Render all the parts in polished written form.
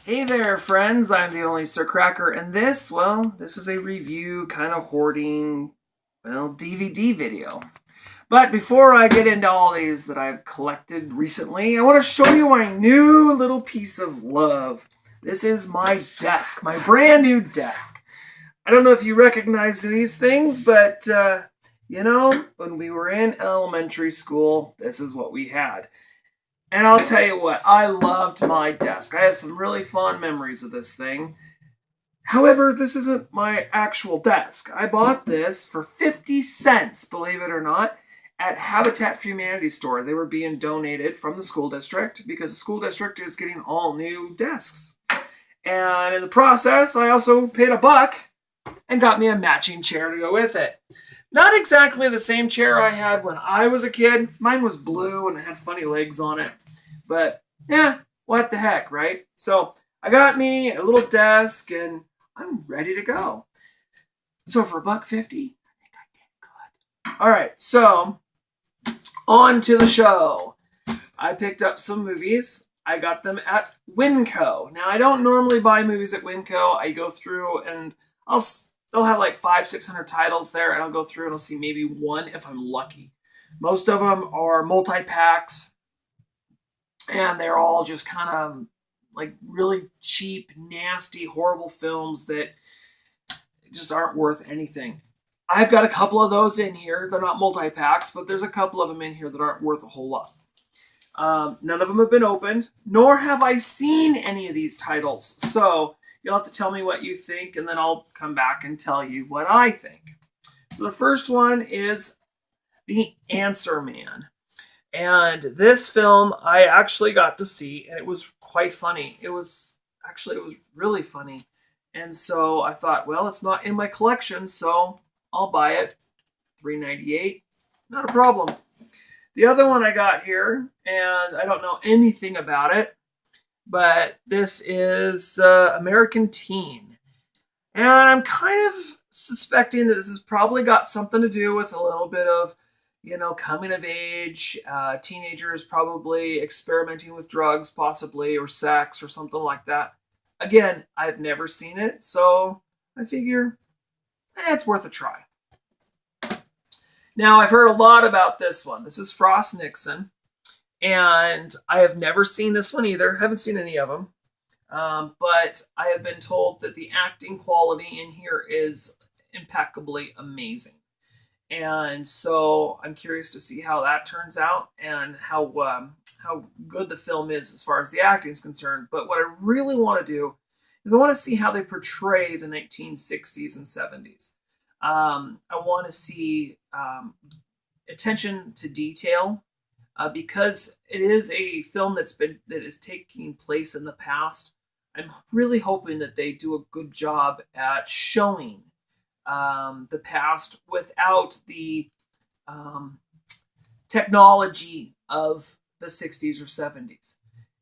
Hey there, friends. I'm the only Sir Cracker, and this is a review kind of hoarding, DVD video. But before I get into all these that I've collected recently, I want to show you my new little piece of love. This is my desk, my brand new desk. I don't know if you recognize these things, but when we were in elementary school, this is what we had. And I'll tell you what, I loved my desk. I have some really fond memories of this thing. However, this isn't my actual desk. I bought this for 50 cents, believe it or not, at Habitat for Humanity store. They were being donated from the school district because the school district is getting all new desks. And in the process, I also paid $1 and got me a matching chair to go with it. Not exactly the same chair I had when I was a kid. Mine was blue and it had funny legs on it. But yeah, what the heck, right? So I got me a little desk and I'm ready to go. So for $1.50, I think I did good. All right, so on to the show. I picked up some movies. I got them at Winco. Now I don't normally buy movies at Winco. I go through and they'll have like 500-600 titles there, and I'll go through and I'll see maybe one if I'm lucky. Most of them are multi-packs, and they're all just kind of like really cheap, nasty, horrible films that just aren't worth anything. I've got a couple of those in here. They're not multi-packs, but there's a couple of them in here that aren't worth a whole lot. None of them have been opened, nor have I seen any of these titles. So you'll have to tell me what you think, and then I'll come back and tell you what I think. So the first one is The Answer Man. And this film I actually got to see, and it was quite funny. It was really funny. And so I thought, well, it's not in my collection, so I'll buy it. $3.98, not a problem. The other one I got here, and I don't know anything about it, but this is American Teen. And I'm kind of suspecting that this has probably got something to do with a little bit of, coming of age, teenagers probably experimenting with drugs, possibly, or sex, or something like that. Again, I've never seen it, so I figure it's worth a try. Now, I've heard a lot about this one. This is FrostNixon. And I have never seen this one either. Haven't seen any of them. But I have been told that the acting quality in here is impeccably amazing. And so I'm curious to see how that turns out and how good the film is as far as the acting is concerned. But what I really want to do is I want to see how they portray the 1960s and 70s. I want to see attention to detail. Because it is a film that is taking place in the past. I'm really hoping that they do a good job at showing the past without the technology of the 60s or 70s.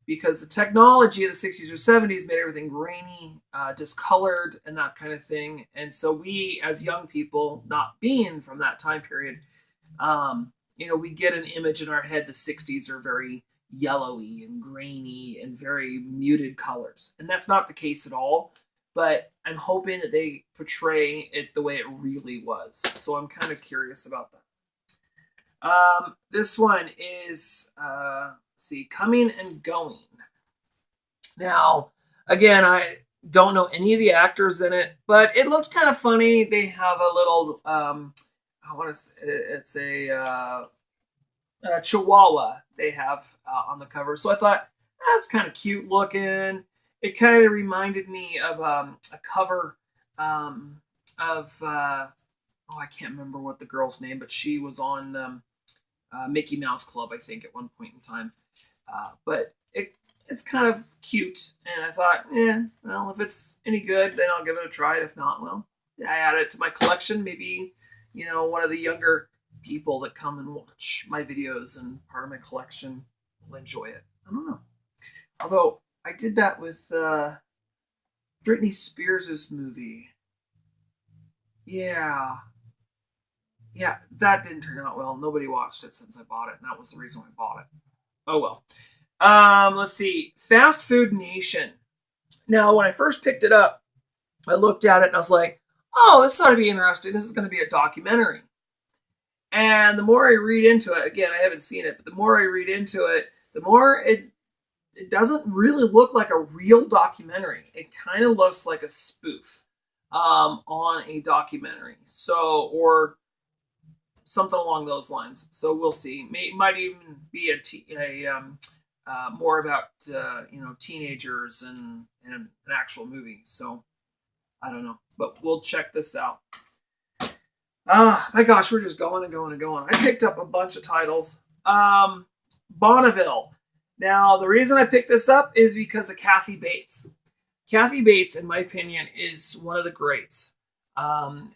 Because the technology of the 60s or 70s made everything grainy, discolored, and that kind of thing. And so we, as young people, not being from that time period, we get an image in our head. The 60s are very yellowy and grainy and very muted colors. And that's not the case at all. But I'm hoping that they portray it the way it really was. So I'm kind of curious about that. This one is, Coming and Going. Now, again, I don't know any of the actors in it, but it looks kind of funny. They have a little... it's a Chihuahua they have on the cover. So I thought, that's kind of cute looking. It kind of reminded me of a cover I can't remember what the girl's name, but she was on Mickey Mouse Club, I think, at one point in time. But it's kind of cute. And I thought, well, if it's any good, then I'll give it a try. If not, well, I add it to my collection. Maybe one of the younger people that come and watch my videos and part of my collection will enjoy it. I don't know. Although I did that with Britney Spears' movie. Yeah, that didn't turn out well. Nobody watched it since I bought it, and that was the reason I bought it. Oh well. Let's see. Fast Food Nation. Now, when I first picked it up, I looked at it and I was like, oh, this ought to be interesting. This is going to be a documentary. And the more I read into it, again, I haven't seen it, but the more I read into it, the more it doesn't really look like a real documentary. It kind of looks like a spoof on a documentary. So, or something along those lines. So we'll see. It might even be more about teenagers and an actual movie. So I don't know, but we'll check this out. My gosh, we're just going and going and going. I picked up a bunch of titles. Bonneville. Now, the reason I picked this up is because of Kathy Bates. Kathy Bates, in my opinion, is one of the greats.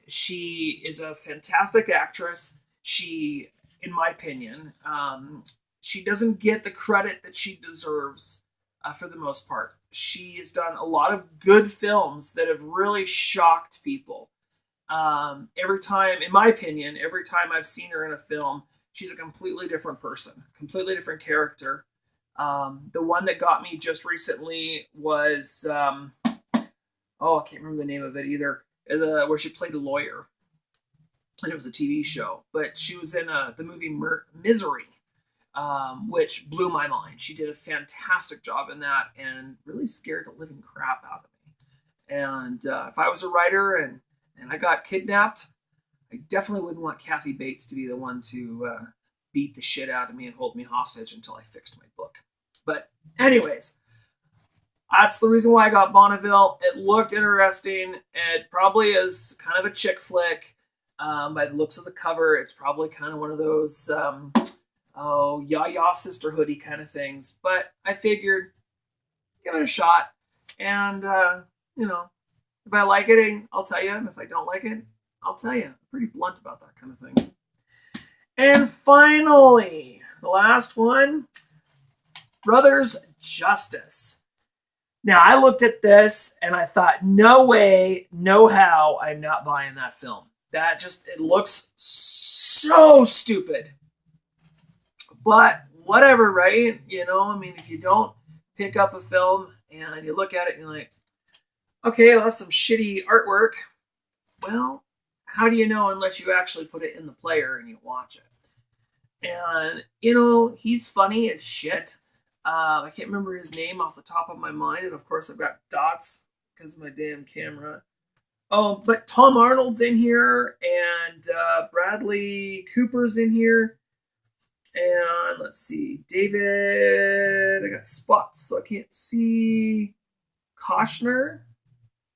She is a fantastic actress. She, in my opinion, she doesn't get the credit that she deserves for the most part. She has done a lot of good films that have really shocked people. Every time, in my opinion, every time I've seen her in a film, she's a completely different person, completely different character. The one that got me just recently was, I can't remember the name of it either, where she played a lawyer. And it was a TV show. But she was in the movie Misery, which blew my mind. She did a fantastic job in that and really scared the living crap out of me. And if I was a writer and I got kidnapped, I definitely wouldn't want Kathy Bates to be the one to beat the shit out of me and hold me hostage until I fixed my book. But anyways, that's the reason why I got Bonneville. It looked interesting. It probably is kind of a chick flick. By the looks of the cover, it's probably kind of one of those ya sisterhoody kind of things. But I figured, give it a shot. And, if I like it, I'll tell you. And if I don't like it, I'll tell you. I'm pretty blunt about that kind of thing. And finally, the last one, Brothers Justice. Now, I looked at this and I thought, no way, no how, I'm not buying that film. It looks so stupid. But whatever, right? If you don't pick up a film and you look at it and you're like, okay, well, that's some shitty artwork. Well, how do you know unless you actually put it in the player and you watch it? And, he's funny as shit. I can't remember his name off the top of my mind. And, of course, I've got dots because of my damn camera. Oh, but Tom Arnold's in here. And Bradley Cooper's in here. And let's see. David, I got spots so I can't see. Koshner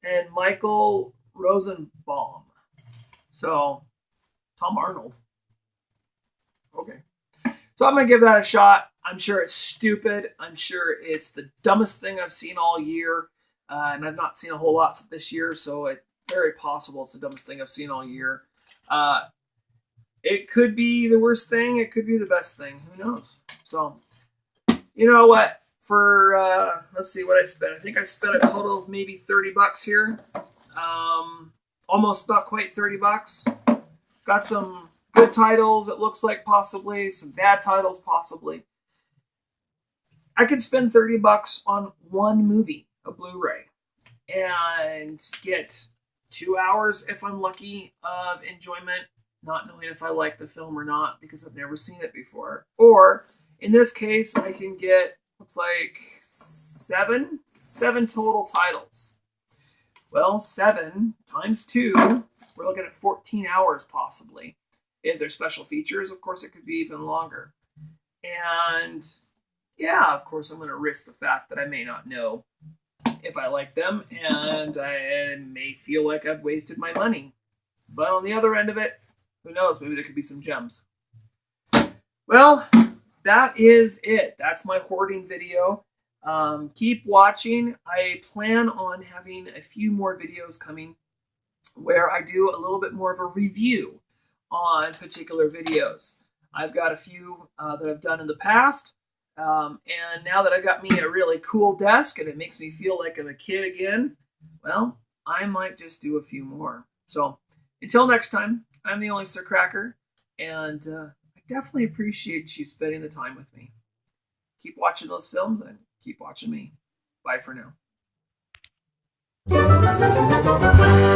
and Michael Rosenbaum. So, Tom Arnold. Okay. So I'm going to give that a shot. I'm sure it's stupid. I'm sure it's the dumbest thing I've seen all year. And I've not seen a whole lot this year, so it's very possible it's the dumbest thing I've seen all year. It could be the worst thing. It could be the best thing. Who knows? So, you know what? For, let's see what I spent. I think I spent a total of maybe $30 here. Almost not quite $30. Got some good titles, it looks like, possibly. Some bad titles, possibly. I could spend $30 on one movie, a Blu-ray, and get 2 hours, if I'm lucky, of enjoyment, not knowing if I like the film or not, because I've never seen it before. Or, in this case, I can get, looks like, seven total titles. Well, 7 times 2, we're looking at 14 hours, possibly. If there's special features, of course, it could be even longer. And, yeah, of course, I'm going to risk the fact that I may not know if I like them, and I may feel like I've wasted my money. But on the other end of it, who knows? Maybe there could be some gems. Well, that is it. That's my hoarding video. Keep watching. I plan on having a few more videos coming where I do a little bit more of a review on particular videos. I've got a few that I've done in the past. And now that I've got me a really cool desk and it makes me feel like I'm a kid again, well, I might just do a few more. So until next time, I'm the only Sir Cracker, and I definitely appreciate you spending the time with me. Keep watching those films and keep watching me. Bye for now. Bye.